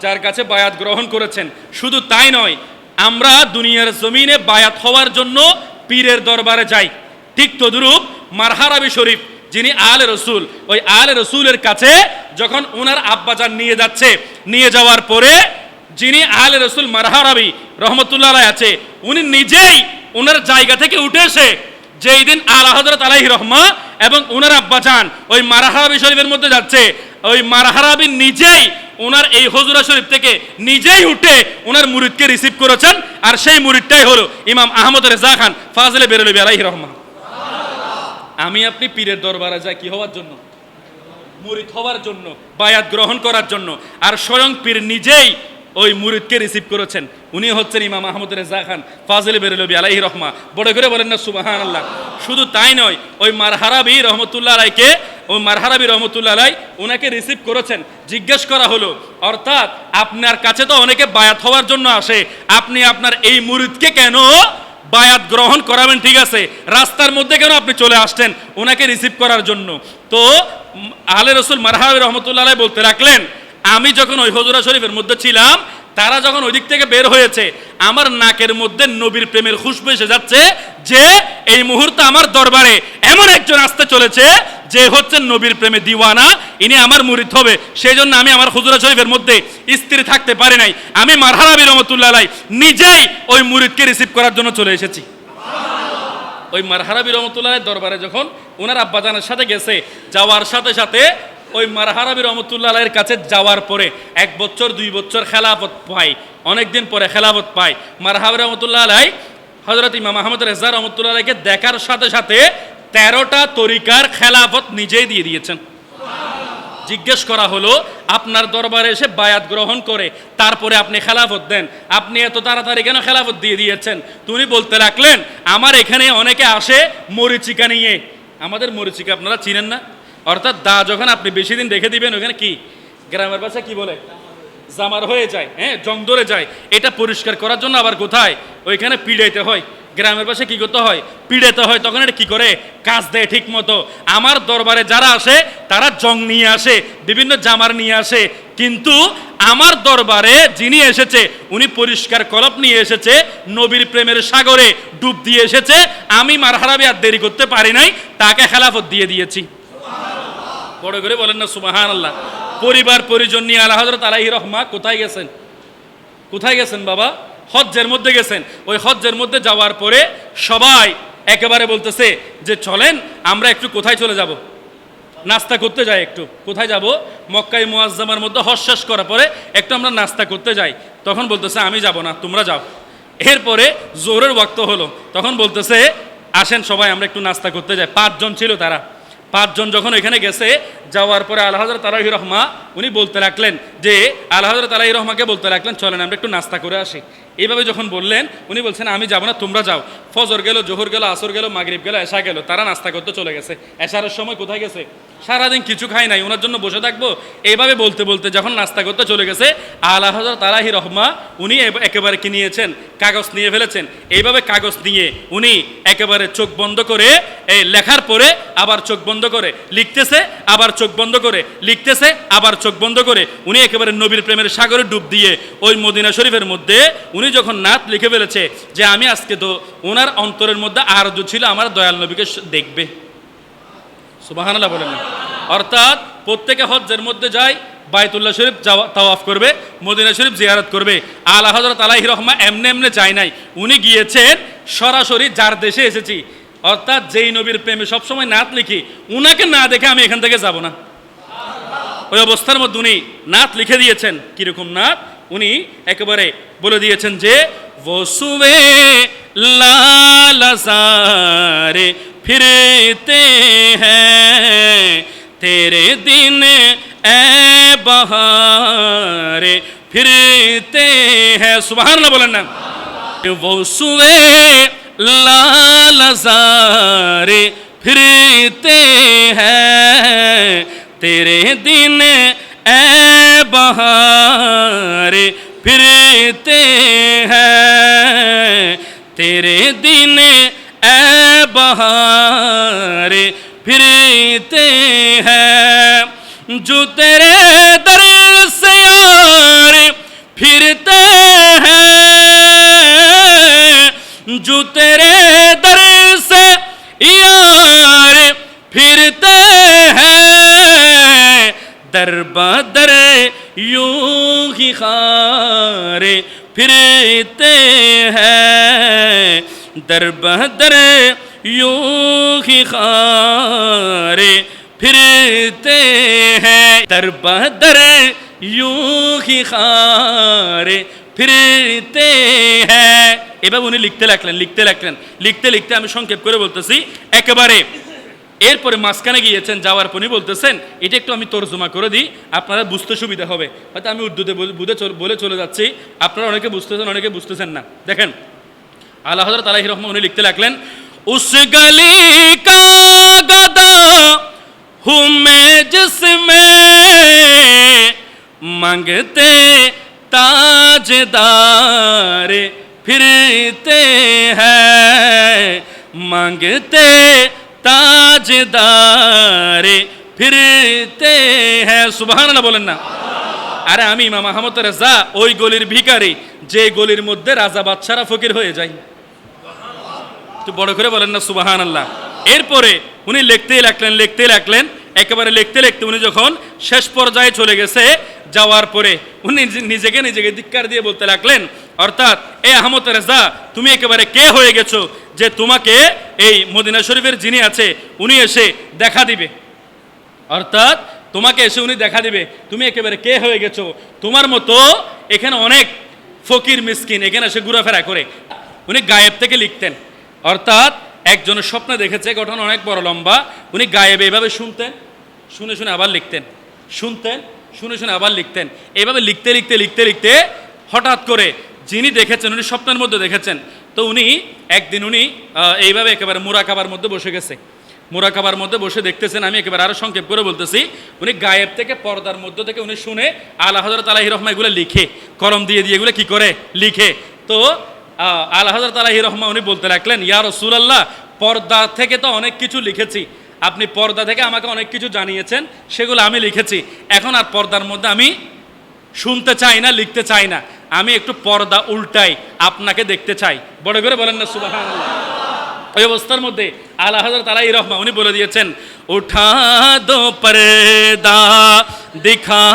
যার কাছে বায়াত গ্রহণ করেছেন। শুধু তাই নয়, আমরা দুনিয়ার জমিনে বায়াত হওয়ার জন্য পীরের দরবারে যাই, ঠিক তদ্রূপ মারহারাবি শরীফ, যিনি আলে রসুল, ওই আলে রসুলের কাছে যখন ওনার আব্বাজান নিয়ে যাওয়ার পরে যিনি আলে রসুল মারহারাবি রহমতুল্লাহ আলাইহি আছে, উনি নিজেই ওনার জায়গা থেকে উঠে এসে যেই দিন আলা হযরত আলাইহি রহমা এবং ওনার আব্বাজান ওই মারহারাবি শরীফের মধ্যে যাচ্ছে, ওই মারহারাবি নিজেই ওনার এই হুজরা শরীফ থেকে নিজেই উঠে ওনার মুরিদকে রিসিভ করেছেন। আর সেই মুরিদটাই হলো ইমাম আহমদ রেজা খান ফাজলে বেরলভী আলাইহি রহমা। আমি আপনি পীরের দরবারে যাই কি হওয়ার জন্য? মুরিদ হওয়ার জন্য, বায়াত গ্রহণ করার জন্য। আর স্বয়ং পীর নিজেই ওই মুরিদকে রিসিভ করেছেন, উনি হচ্ছেন ইমাম আহমদ রেজা খান ফাজলে বেরলভী আলাইহি রহমা। বড় করে বলেন না সুবহানাল্লাহ। শুধু তাই নয়, ওই মারহারাবি রহমতুল্লাহ আলাইকে, ওই মারহারাবি রহমতুল্লাহ আলাই ওনাকে রিসিভ করেছেন। জিজ্ঞেস করা হলো, অর্থাৎ আপনার কাছে তো অনেকে বায়াত হওয়ার জন্য আসে, আপনি আপনার এই মুরিদকে কেন বায়াত গ্রহণ করাবেন? ঠিক আছে, রাস্তার মধ্যে কেন আপনি চলে আসছেন ওনাকে রিসিভ করার জন্য? তো আলে রসুল মারহারাবি রহমতুল্লাহ আলাই বলতে রাখলেন, আমি যখন ওই হুজরা শরীফের মধ্যে ছিলাম, তারা যখন ওই দিক থেকে বের হয়েছে, আমার নাকের মধ্যে নবীর প্রেমের খুশবু এসে যাচ্ছে যে এই মুহূর্তে আমার দরবারে এমন একজন আসতে চলেছে যে হচ্ছেন নবীর প্রেমে দিওয়ানা, ইনি আমার মুরিদ হবে। সেই জন্য আমি আমার হুজরা শরীফের মধ্যে স্থির থাকতে পারি নাই, আমি মারহারাবি রহমতুল্লাহ আলাই নিজেই ওই মুরিদকে রিসিভ করার জন্য চলে এসেছি। ওই মারহারাবি রহমতুল্লাহ দরবারে যখন ওনার আব্বাজানের সাথে গেছে, যাওয়ার সাথে সাথে ওই মারহারাবি রহমতুল্লাহ আলাইয়ের কাছে যাওয়ার পরে 1 বছর 2 বছর খেলাফত পায়, অনেকদিন পরে খেলাফত পায়। মারহারাবি রহমতুল্লাহ আলাই হযরত ইমাম আহমদ রেজা রহমতুল্লাহ আলাইকে দেখার সাথে সাথে 13টা তরিকার খেলাফত নিজেই দিয়ে দিয়েছেন। জিজ্ঞেস করা হলো, আপনার দরবারে এসে বায়াত গ্রহণ করে তারপরে আপনি খেলাফত দেন, আপনি এত তাড়াতাড়ি কেন খেলাফত দিয়ে দিয়েছেন? তুমি বলতে রাখলেন, আমার এখানে অনেকে আসে মরিচিকা নিয়ে। আমাদের মরিচিকা আপনারা চিনেন না? অর্থাৎ দা যখন আপনি বেশি দিন রেখে দিবেন, ওখানে কি গ্রামের ভাষা কি বলে, জামার হয়ে যায়, হ্যাঁ, জং ধরে যায়। এটা পরিষ্কার করার জন্য আবার কোথায় ওইখানে পিড়াইতে হয়, গ্রামের পাশে কি করতে হয়, পিড়াতে হয়, তখন এটা কি করে, কাজ দেয় ঠিক মতো। আমার দরবারে যারা আসে তারা জং নিয়ে আসে, বিভিন্ন জামার নিয়ে আসে, কিন্তু আমার দরবারে যিনি এসেছে উনি পরিষ্কার কলপ নিয়ে এসেছে, নবীর প্রেমের সাগরে ডুব দিয়ে এসেছে। আমি মারহারাবি আর দেরি করতে পারি নাই, তাকে খেলাফত দিয়ে দিয়েছি। বড় করে বলেন না সুবহানাল্লাহ। পরিবার পরিজন নিয়ে আলা হযরত আলাইহির রহমা কোথায় গেছেন? কোথায় গেছেন বাবা? হজ্জের মধ্যে গেছেন। ওই হজ্জের মধ্যে যাওয়ার পরে সবাই একেবারে বলতেছে যে চলেন আমরা একটু কোথায় চলে যাব, নাস্তা করতে যাই। একটু কোথায় যাব? মক্কায় মুআজ্জামার মধ্যে হজ শেষ করার পরে একটু আমরা নাস্তা করতে যাই। তখন বলতেছে আমি যাব না, তোমরা যাও। এরপরে জোহরের ওয়াক্ত হলো, তখন বলতেছে আসেন সবাই আমরা একটু নাস্তা করতে যাই। 5 জন ছিল তারা। 5 জন যখন এখানে গেছে, যাওয়ার পরে আলা হযরত আলাইহির রহমা উনি বলতে লাগলেন যে আলা হযরত আলাইহির রহমাকে বলতে লাগলেন চলেন আমরা একটু নাস্তা করে আসি। এইভাবে যখন বললেন উনি বলছেন আমি যাব না, তোমরা যাও। ফজর গেল, জোহর গেল, আসর গেল, মাগরিব গেল, এশা গেল, তারা নাস্তা করতে চলে গেছে। এশারের সময় কোথায় গেছে? সারাদিন কিছু খাই নাই, ওনার জন্য বসে থাকবো। এইভাবে বলতে বলতে যখন নাস্তা করতে চলে গেছে, আলা হযরত আলাইহির রহমা উনি একেবারে কি নিয়েছেন, কাগজ নিয়ে ফেলেছেন। এইভাবে কাগজ নিয়ে উনি একেবারে চোখ বন্ধ করে এই লেখার পরে আবার চোখ বন্ধ করে লিখতেছে, আবার চোখ বন্ধ করে লিখতেছে, আবার চোখ বন্ধ করে উনি একেবারে নবীর প্রেমের সাগরে ডুব দিয়ে ওই মদিনা শরীফের মধ্যে উনি যখন নাত লিখে ফেলেছে যে আমি আজকে তো ওনার অন্তরের মধ্যে আরজু ছিল আমার দয়াল নবীকে দেখবে। সুবহানাল্লাহ বলেন না। অর্থাৎ প্রত্যেকে হজ্জের মধ্যে যায়, বাইতুল্লাহ শরীফ তাওয়াফ করবে, মদিনা শরীফ জিয়ারত করবে। আলা হযরত আলাইহির রহমা এমনি এমনি যায় নাই, উনি গিয়েছেন সরাসরি যার দেশে এসেছি, অর্থাৎ যেই নবীর প্রেমে সবসময় নাত লিখি, উনাকে না দেখে আমি এখান থেকে যাব না। ওই অবস্থার মধ্যে উনি নাত লিখে দিয়েছেন। কিরকম নাত? উনি একেবারে বলে দিয়েছেন যে वो सुबह लालसारे फिरते हैं तेरे दिन ए बहारे फिरते हैं। सुबहानल्लाह बोलें ना। वो सुबह लालसारे फिरते हैं तेरे दिन ए बहारे फिरते हैं तेरे दिन ए बहारे फिरते हैं जो तेरे दर से यार फिरते हैं जो तेरे दर से यार फिरते हैं दर बदर यूं ही खारे फिरते हैं दर बदर यूं ही खारे फिरते हैं दर बदर यूं ही खारे फिरते हैं। এভাবে উনি লিখতে লাগলেন লিখতে লিখতে আমি সংক্ষেপ করে বলতেছি একেবারে। এরপরে মাঝখানে গিয়েছেন, যাওয়ার পরই বলতেছেন এটা একটু আমি তর্জমা করে দিই, আপনারা বুঝতে সুবিধা হবে। হয়তো আমি উর্দুতে বলে চলে যাচ্ছি, আপনারা অনেকে বুঝতেছেন অনেকে বুঝতেছেন না। দেখেন আলা হযরত আলাইহির রহমা উনি লিখতে লাগলেন উস গলি কা গদা হুঁ মে জিসমে মাंगते ताजदार फिरते हैं मांगते ताजदार फिरते हैं। সুবহানাল্লাহ বলেন না। আরে আমি ইমাম আহমদ রেজা ওই গলির ভিখারি যে গলির মধ্যে রাজা বাদশারা ফকির হয়ে যায়। তো বড় করে বলেন না সুবহানাল্লাহ। এরপরে উনি লিখতেই লাগলেন একেবারে লিখতে উনি যখন শেষ পর্যায়ে চলে গেছে, যাওয়ার পরে উনি নিজেকে ধিক্কার দিয়ে বলতে লাগলেন, অর্থাৎ এ আহমদ রেজা তুমি একেবারে কে হয়ে গেছো যে তোমাকে এই মদিনা শরীফের যিনি আছে উনি এসে দেখা দিবে, অর্থাৎ তোমাকে এসে উনি দেখা দিবে, তুমি একেবারে কে হয়ে গেছো? তোমার মতো এখানে অনেক ফকির মিসকিন এখানে এসে ঘোরাফেরা করে। উনি গায়েব থেকে লিখতেন, অর্থাৎ একজনের স্বপ্নে দেখেছে, ঘটনা অনেক বড় লম্বা। উনি গায়েবে এভাবে শুনতেন, শুনে আবার লিখতেন, শুনতেন, শুনে আবার লিখতেন। এইভাবে লিখতে হঠাৎ করে যিনি দেখেছেন উনি স্বপ্নের মধ্যে দেখেছেন। তো উনি একদিন এইভাবে একেবারে মুরাকাবার মধ্যে বসে গেছে, মুরাকাবার মধ্যে বসে দেখতেছেন। আমি একেবারে আরো সংক্ষেপ করে বলতেছি, উনি গায়েব থেকে পর্দার মধ্যে থেকে উনি শুনে আলা হযরত আলাইহির রহমা এগুলো লিখে, কলম দিয়ে এগুলো কি করে লিখে। তো আলা হযরত আলাইহির রহমা উনি বলতে লাগলেন, ইয়া রাসূলুল্লাহ, পর্দা থেকে তো অনেক কিছু লিখেছি, আপনি পর্দা থেকে আমাকে অনেক কিছু জানিয়েছেন, সেগুলো আমি লিখেছি, এখন আর পর্দার মধ্যে আমি শুনতে চাই না, লিখতে চাই না, আমি একটু পর্দা উল্টাই, আপনাকে দেখতে চাই। বড় করে বলেন না সুবহানাল্লাহ। ওই অবস্থার মধ্যে আলা হযরত আলাইহির রহমা উনি বলে দিয়েছেন, উঠা দো পর্দা দিখা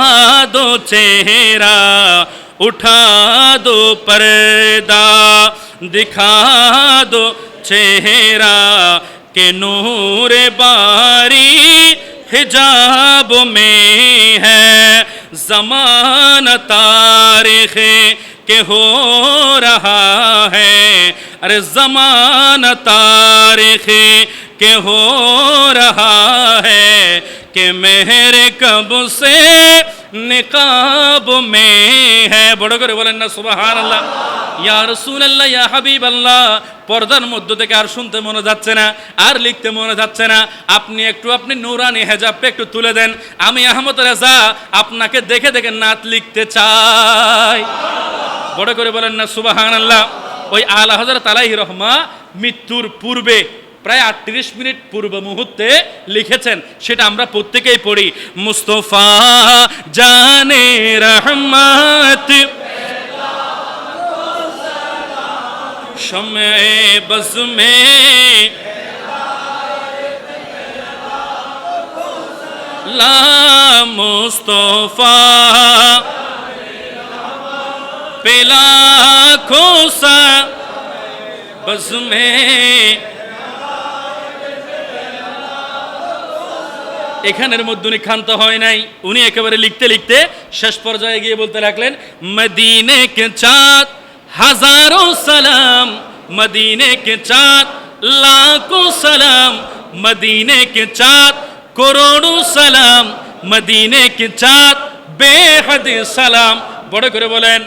দো চেহারা, উঠা দো পর্দা দিখা দো চেহারা, के नूर बारी हिजाब में है ज़माना तारीख़ के हो रहा है, अरे ज़माना तारीख़ के हो रहा है कि मेरे कब से निकाब में है। बड़ो करे बोलें ना सुबहान अल्लाह। ইয়া রাসূলুল্লাহ, ইয়া হাবিবাল্লাহ, পর্দার মধ্য থেকে আর শুনতে মনে যাচ্ছে না, আর লিখতে মনে যাচ্ছে না, আপনি নূরানি হেজাবটা একটু তুলে দেন, আমি আহমদ রেজা আপনাকে দেখে দেখে নাত লিখতে চাই। বড় করে বলেন না সুবহানাল্লাহ। ওই আলা হযরত আলাইহির রহমা মৃত্যুর পূর্বে প্রায় 38 মিনিট পূর্ব মুহূর্তে লিখেছেন, সেটা আমরা প্রত্যেকেই পড়ি। মুস্তাফা জানে রহমত शम्मे बज़ में ला मुस्तफा पेला खोसा बज़ में। এখানের মধ্যে উনি ক্ষান্ত হয় নাই, উনি একেবারে লিখতে লিখতে শেষ পর্যায়ে গিয়ে বলতে লাগলেন, মদিনে কে চাঁদ हजारों सलाम, मदीने के चाँद लाखों सलाम, मदीने के चाँद करोड़ों सलाम, मदीने के चाँद बेहद सलाम। बड़े করে বলেন,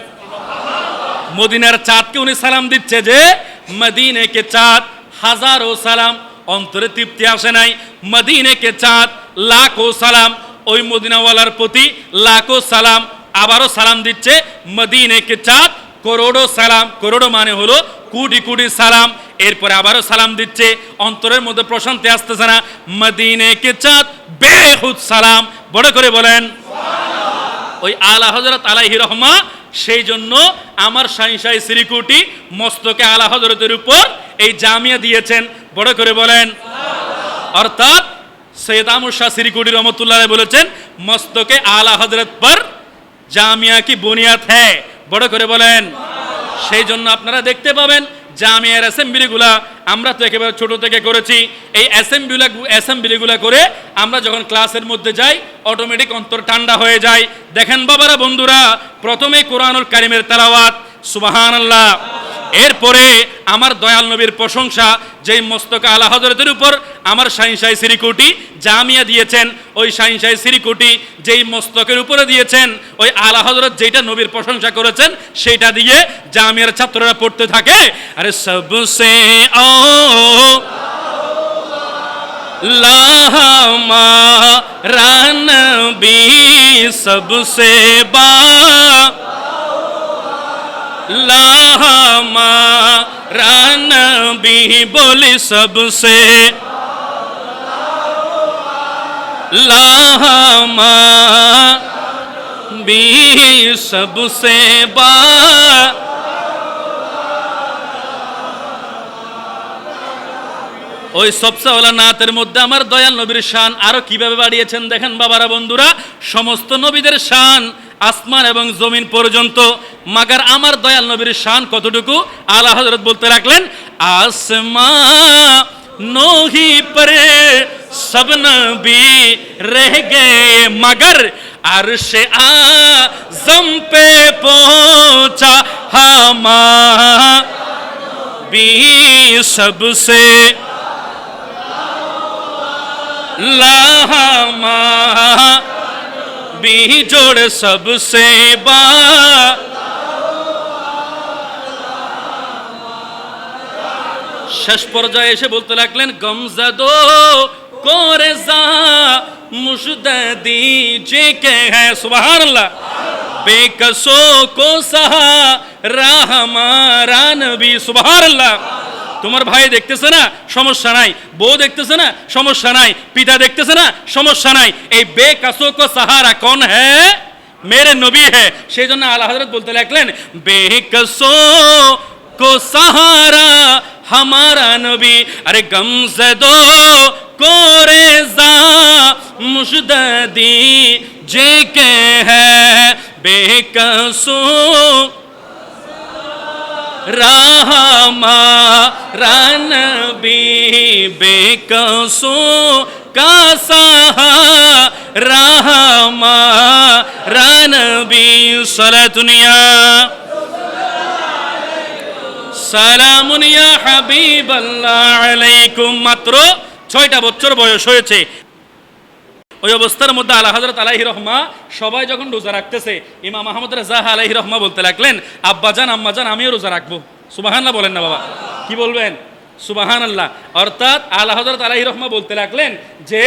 মদিনার চাঁদকে উনি সালাম দিচ্ছে যে মদিনে কে চাঁদ হাজারো সালাম। অন্তরে তৃপ্তি আসে নাই, মদিনে কে চাঁদ লাখো সালাম, ওই মদিনাওয়ালার প্রতি লাখো সালাম। আবারও সালাম দিচ্ছে মদিনে কে চাঁদ করোড়ো সালাম, করোড়ো মানে হলো কোটি কোটি সালাম। এরপরে আবারও সালাম দিচ্ছে, অন্তরের মধ্যে প্রশান্তি আসতেছে না, মদিনে কে চাঁদ বেহুদ সালাম। বড় করে বলেন ওই আলা হযরত আলাইহির রহমা সেই জন্য আমার শাহিনশাহী শ্রীকুটি মস্তকে আলা হযরতের উপর এই জামিয়া দিয়েছেন। বড় করে বলেন, অর্থাৎ সৈয়দ আহমদ শাহ শ্রীকুটি রহমতুল্লাহ বলেছেন, মস্তকে আলা হযরত পর জামিয়া কি বুনিয়াদ হ্যায়। বড় করে বলেন, সেই জন্য আপনারা দেখতে পাবেন জামিয়ার অ্যাসেম্বলিগুলা আমরা তো একেবারে ছোট থেকে করেছি, এই অ্যাসেম্বলিগুলা করে আমরা যখন ক্লাসের মধ্যে যাই অটোমেটিক অন্তর ঠান্ডা হয়ে যায়। দেখেন বাবারা, বন্ধুরা, প্রথমে কোরআনুল কারীমের তেলাওয়াত, সুবহানাল্লাহ, এরপরে আমার দয়াল নবীর প্রশংসা, যেই মস্তকে আলা হযরতের উপর আমার শাহিনশাহী শ্রীকুটি জামিয়া দিয়েছেন, ওই শাহিনশাহী শ্রীকুটি যেই মস্তকের উপরে দিয়েছেন, ওই আলা হযরত যেটা নবীর প্রশংসা করেছেন সেইটা দিয়ে জামিয়ার ছাত্ররা পড়তে থাকে। আরে সবসে ও লামা রানবি সবসে বা लामा रानबी बोली सबसे, लामा भी सबसे बा। ওই সবসাওয়ালা নাতের মধ্যে আমার দয়াল নবীর শান আরো কিভাবে বাড়িয়েছেন দেখেন বাবারা, বন্ধুরা, সমস্ত নবীদের শান আসমান এবং জমিন পর্যন্ত, মাগার আমার দয়াল নবীর শান কতটুকু আলা হযরত বলতে লাগলেন, आसमां नोही पर सब नबी रह गए मगर अर्श आज़म पे पहुंचा हमारी सबसे लामा भी जोड़ सबसे बा। শেষ পর্যায়ে এসে বলতে লাগলেন, গমজাদো কোরেজা মুশদাদি যে কে হ্যাঁ সুবহানাল্লাহ, বেকসো কো সাহা রাহমারা নবী। সুবহানাল্লাহ। তোমার ভাই দেখতেছে না, সমস্যা নাই। বউ দেখতেছে না, সমস্যা নাই। পিতা দেখতেছে না, সমস্যা নাই। এই বেকাসো কো সাহারা কौन है? मेरे नबी है। সেই জন্য আলা হযরত বলতে লাগলেন, বেকাসো को सहारा हमारा नबी। अरे गम से दो को रेजा मुशददी जे के है बेकसो हमारा नबी बेकसो का सहारा हमारा नबी। सलातुनिया সালামুন ইয়া হাবিবাল্লাহ আলাইকুম। মাত্র 6টা বছর বয়স হয়েছে। ওই অবস্থার মধ্যে আলা হযরত আলাইহি রহমা সবাই যখন রোজা রাখতেছে, ইমাম আহমদ রাজা আলাইহি রহমা বলতে লাগলেন, আব্বাজান আম্মাজান আমিও রোজা রাখবো। সুবহানাল্লাহ বলেন না বাবা, কি বলবেন? সুবহানাল্লাহ। অর্থাৎ আলা হযরত আলাইহি রহমা বলতে লাগলেন যে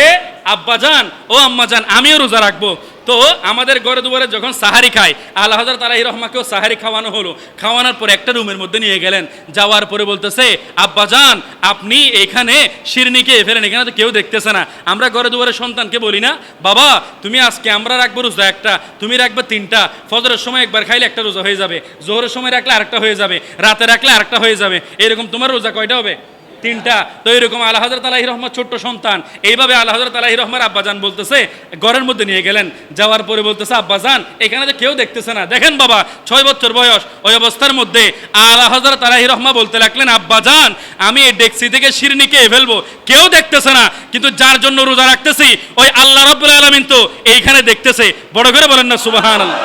আব্বাজান ও আম্মাজান আমিও রোজা রাখবো। তো আমাদের ঘরে দুয়ারে যখন সাহারি খায়, আলা হযরত আলাইহি রহমাকেও সাহারি খাওয়ানো হলো। খাওয়ানোর পর একটা রুমের মধ্যে নিয়ে গেলেন। যাওয়ার পরে বলতেছে, আব্বাজান আপনি এখানে শিরনি খেয়ে ফেলেন, এখানে তো কেউ দেখতেছে না। আমরা ঘরে দুয়ারে সন্তানকে বলি না, বাবা তুমি আজকে আমরা রাখবো রোজা একটা, তুমি রাখবে 3টা। ফজরের সময় একবার খাইলে একটা রোজা হয়ে যাবে, জোহরের সময় রাখলে আরেকটা হয়ে যাবে, রাতে রাখলে আরেকটা হয়ে যাবে। এরকম তোমার রোজা কয়টা হবে? 3টা। তো এরকম আলা হযরত আলাইহি রহমা ছোট্ট সন্তান, এইভাবে আলা হযরত আলাইহি রহমার আব্বাজান বলতেছে, ঘরের মধ্যে নিয়ে গেলেন। যাওয়ার পরে বলতেছে, আব্বাজান এখানে তো কেউ দেখতেছে না, দেখেন বাবা 6 বছর বয়স। ওই অবস্থার মধ্যে আলা হযরত আলাইহি রহমা বলতে লাগলেন, আব্বাজান আমি এই ডেক্সি থেকে শিরনি খেয়ে ফেলবো, কেউ দেখতেছে না, কিন্তু যার জন্য রোজা রাখতেছি ওই আল্লাহ রাব্বুল আলামিন তো এইখানে দেখতেছে। বড় করে বলেন না সুবহানাল্লাহ।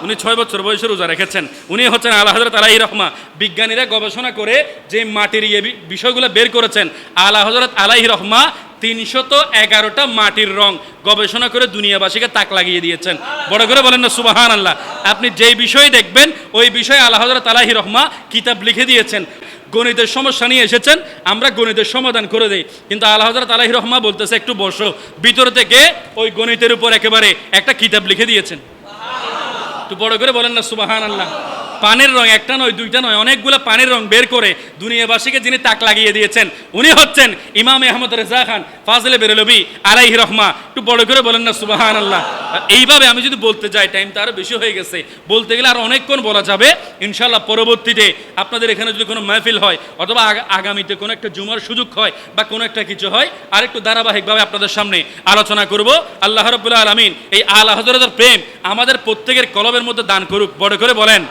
উনি 6 বছর বয়সে রোজা রেখেছেন। উনি হচ্ছেন আলা হযরত আলাইহি রহমা। বিজ্ঞানীরা গবেষণা করে যে মাটির এই বিষয়গুলো বের করেছেন, আলা হযরত আলাইহি রহমা 311টা মাটির রং গবেষণা করে দুনিয়াবাসীকে তাক লাগিয়ে দিয়েছেন। বড় করে বলেন না সুবহানাল্লাহ। আপনি যেই বিষয়ে দেখবেন ওই বিষয়ে আলা হযরত আলাইহি রহমা কিতাব লিখে দিয়েছেন। গণিতের সমস্যা নিয়ে এসেছেন, আমরা গণিতের সমাধান করে দেই, কিন্তু আলা হযরত আলাইহি রহমা বলতেছে একটু বসো, ভিতর থেকে ওই গণিতের উপর একেবারে একটা কিতাব লিখে দিয়েছেন। তো বড় করে বলেন না সুবহানাল্লাহ। পানির রং একটা নয়, 2টা নয়, অনেকগুলো পানির রং বের করে দুনিয়াবাসীকে যিনি তাক লাগিয়ে দিয়েছেন উনি হচ্ছেন ইমাম আহমদ রেজা খান ফাজলে বেরেলভী আলাইহি রহমা। একটু বড় করে বলেন না সুবহানাল্লাহ। এইভাবে আমি যদি বলতে যাই টাইম তো আরো বেশি হয়ে গেছে, বলতে গেলে আর অনেকক্ষণ বলা যাবে। ইনশাআল্লাহ পরবর্তীতে আপনাদের এখানে যদি কোনো মাহফিল হয় অথবা আগামীতে কোনো একটা জুমার সুযোগ হয় বা কোনো একটা কিছু হয়, আর একটু ধারাবাহিকভাবে আপনাদের সামনে আলোচনা করব। আল্লাহ রাব্বুল আলামিন এই আলা হযরতের প্রেম আমাদের প্রত্যেকের কলবের মধ্যে দান করুক। বড় করে বলেন।